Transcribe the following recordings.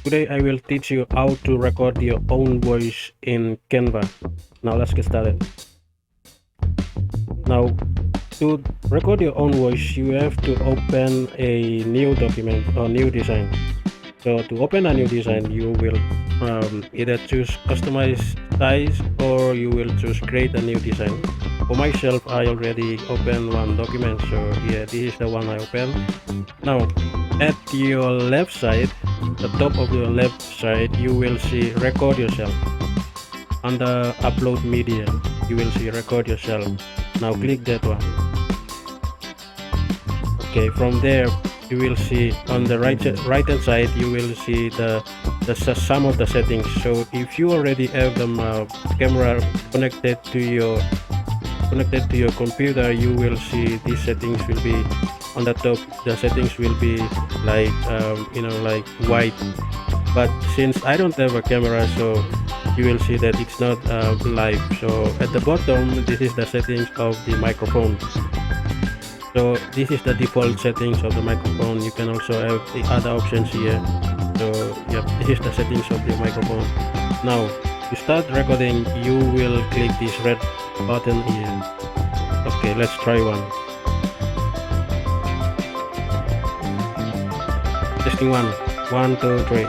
Today I will teach you how to record your own voice in Canva. Now let's get started. Now to record your own voice, you have to open a new document or new design. So to open a new design, you will either choose customize size or you will choose create a new design. For myself, I already opened one document, so yeah, this is the one I opened. Now at your left side, the top of your left side, you will see record yourself. Under upload media, you will see record yourself. Now click that one. Okay, from there you will see on the right hand side, you will see the some of the settings. So if you already have the camera connected to your computer, you will see these settings will be on the top. The settings will be like like white, but since I don't have a camera, so you will see that it's not live. So at the bottom, this is the settings of the microphone. So this is the default settings of the microphone. You can also have the other options here. So yep, this is the settings of the microphone. Now to start recording, you will click this red button here. Okay, let's try one. Testing 1 2 3.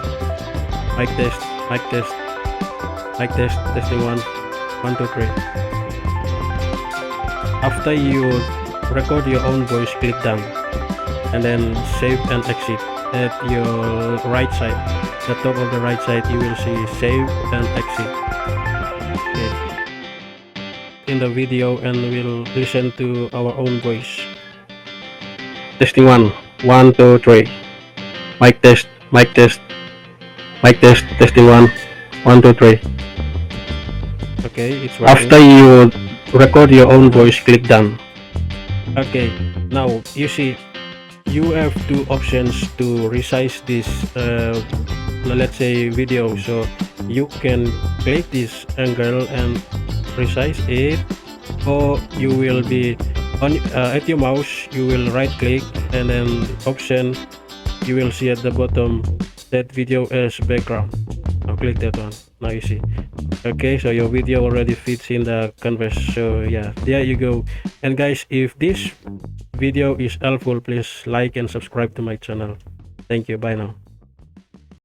Mic test, mic test, mic test. Testing 1 2 3. After you record your own voice, click done and then save and exit. At your right side, the top of the right side, you will see save and exit. Okay, in the video, and we'll listen to our own voice. Testing 1 2 3. Mic test, mic test, mic test. Testing 1 2 3. Okay, it's working. After you record your own voice, click done. Okay, now you see you have two options to resize this let's say video. So you can click this angle and resize it, or you will be on at your mouse, you will right click and then option, you will see at the bottom that video as background. Now click that one. Now you see. Okay, so your video already fits in the canvas. So yeah, there you go. And guys, if this video is helpful, please like and subscribe to my channel. Thank you. Bye now.